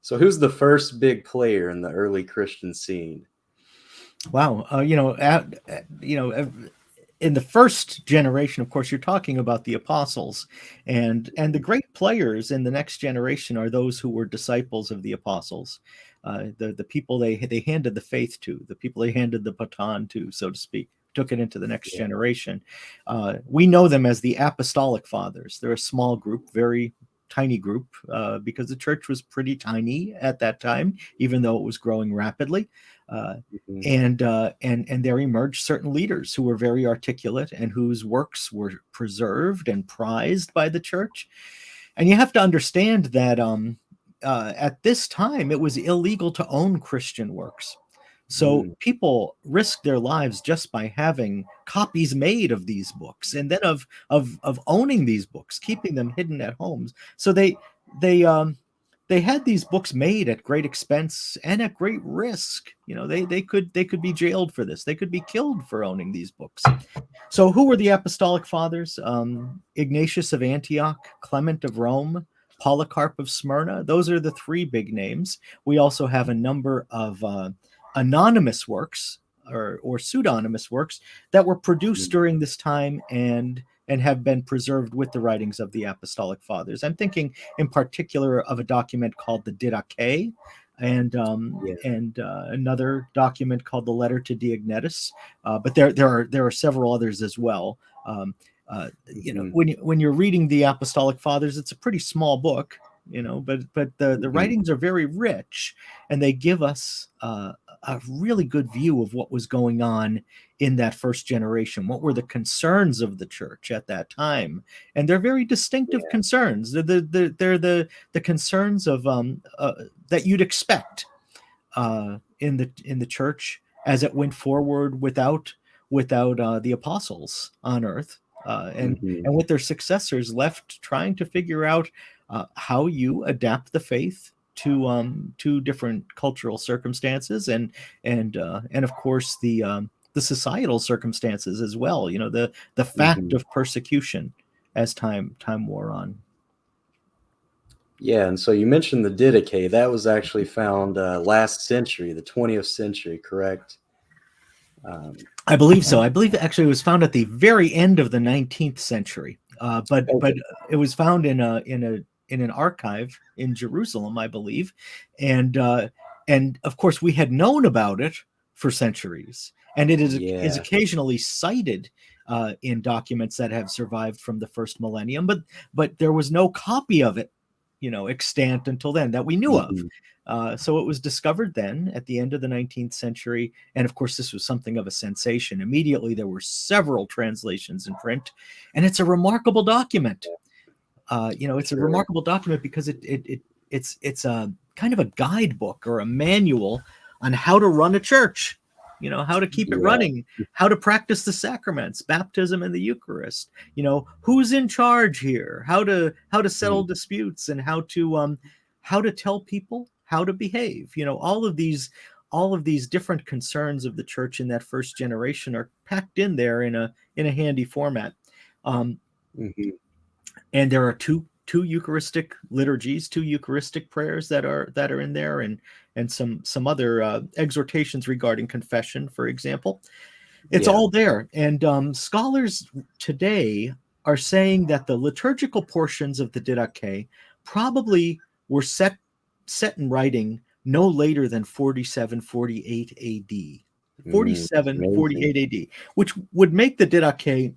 So who's the first big player in the early Christian scene? Wow. In the first generation, of course, you're talking about the apostles, and the great players in the next generation are those who were disciples of the apostles, the people they handed the faith to, the people they handed the baton to, so to speak, took it into the next Yeah. generation. We know them as the apostolic fathers. They're a small group, very tiny group, because the church was pretty tiny at that time, even though it was growing rapidly. Uh, Mhm. and there emerged certain leaders who were very articulate and whose works were preserved and prized by the church. And you have to understand that at this time it was illegal to own Christian works. So Mm. people risked their lives just by having copies made of these books, and then of owning these books, keeping them hidden at homes. So they they had these books made at great expense and at great risk. They could be jailed for this. They could be killed for owning these books. So who were the apostolic fathers? Ignatius of Antioch, Clement of Rome, Polycarp of Smyrna. Those are the three big names. We also have a number of anonymous works or pseudonymous works that were produced Mm. during this time and have been preserved with the writings of the apostolic fathers. I'm thinking in particular of a document called the Didache, Yeah. and another document called the Letter to Diognetus. But there are several others as well. Um, Mhm. when you're reading the Apostolic Fathers, it's a pretty small book, but the Mhm. writings are very rich, and they give us a really good view of what was going on in that first generation. What were the concerns of the church at that time? And they're very distinctive Yeah. concerns. They're the concerns of that you'd expect in the church as it went forward without the apostles on earth, and Mhm. and with their successors left trying to figure out how you adapt the faith to different cultural circumstances and of course the societal circumstances as well. The fact Mhm. of persecution as time wore on. Yeah, and so you mentioned the Didache. That was actually found last century, the 20th century, correct? Um, I believe so. I believe actually it was found at the very end of the 19th century, but okay. it was found in an archive in Jerusalem, I believe, and of course we had known about it for centuries, and it is Yeah. occasionally cited in documents that have survived from the first millennium, but there was no copy of it, extant until then that we knew of. Mhm. So it was discovered then at the end of the 19th century. And of course, this was something of a sensation. Immediately, there were several translations in print. And it's a remarkable document. It's a Sure. remarkable document because it's a kind of a guidebook or a manual on how to run a church, how to keep it Yeah. running, how to practice the sacraments, baptism and the Eucharist, who's in charge here, how to settle Mhm. disputes, and how to tell people how to behave. All of these different concerns of the church in that first generation are packed in there in a handy format. Um, Mhm. and there are two Eucharistic liturgies, two Eucharistic prayers that are in there, and some other exhortations regarding confession, for example. It's Yeah. all there, and scholars today are saying that the liturgical portions of the Didache probably were set in writing no later than 47-48 AD. Mm, 47-48 amazing. AD, which would make the Didache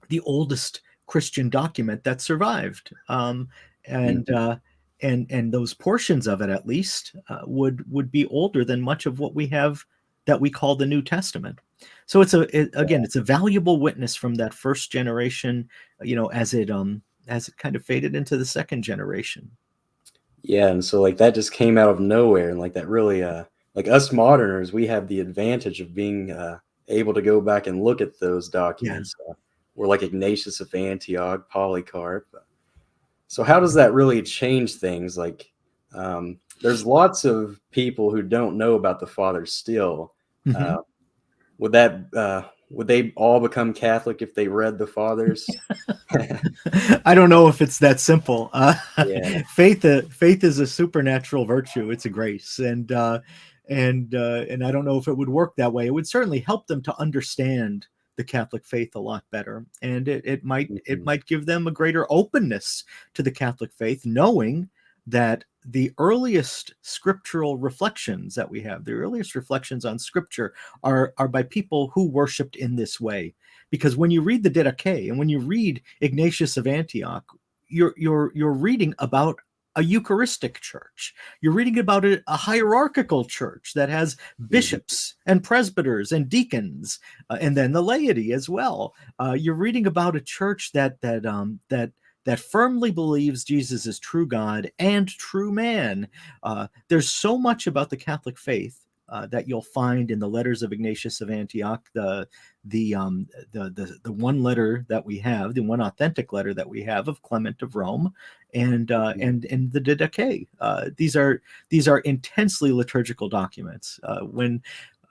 the oldest Christian document that survived, and Mhm. uh, and those portions of it, at least, would be older than much of what we have that we call the New Testament. So again, it's a valuable witness from that first generation, as it kind of faded into the second generation. Yeah, and so like that just came out of nowhere, and like that really, like us moderners, we have the advantage of being able to go back and look at those Yeah. documents. We're like Ignatius of Antioch, Polycarp. So how does that really change things? Like, there's lots of people who don't know about the fathers still. Hmm. Uh, would that would they all become Catholic if they read the fathers? I don't know if it's that simple. Yeah. Faith is a supernatural virtue. It's a grace, and I don't know if it would work that way. It would certainly help them to understand the Catholic faith a lot better, and it Mhm. might give them a greater openness to the Catholic faith, knowing that the earliest scriptural reflections that we have, the earliest reflections on Scripture, are by people who worshipped in this way. Because when you read the Didache and when you read Ignatius of Antioch, you're reading about a Eucharistic church. You're reading about a hierarchical church that has Mhm. bishops and presbyters and deacons, and then the laity as well. You're reading about a church that firmly believes Jesus is true God and true man. There's so much about the Catholic faith that you'll find in the letters of Ignatius of Antioch, the one letter that we have, the one authentic letter that we have of Clement of Rome, Mhm. and the Didache. These are intensely liturgical documents. When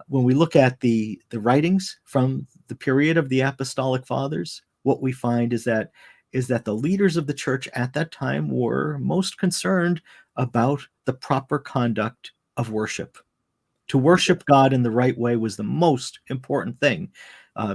we look at the writings from the period of the Apostolic Fathers, what we find is that the leaders of the church at that time were most concerned about the proper conduct of worship. To Yeah. worship God in the right way was the most important thing,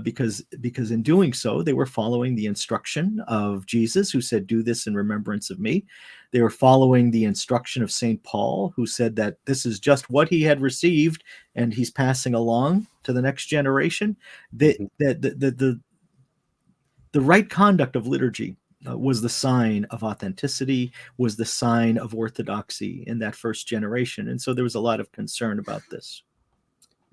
because in doing so they were following the instruction of Jesus, who said, "Do this in remembrance of me." They were following the instruction of Saint Paul, who said that this is just what he had received and he's passing along to the next generation. The Mhm. the the the, the, the right conduct of liturgy was the sign of authenticity, was the sign of orthodoxy in that first generation, and so there was a lot of concern about this.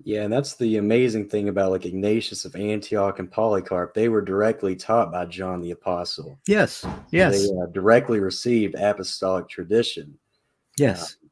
Yeah, and that's the amazing thing about like Ignatius of Antioch and Polycarp. They were directly taught by John the Apostle. Yes, So they yes, directly received apostolic tradition. Uh, yes.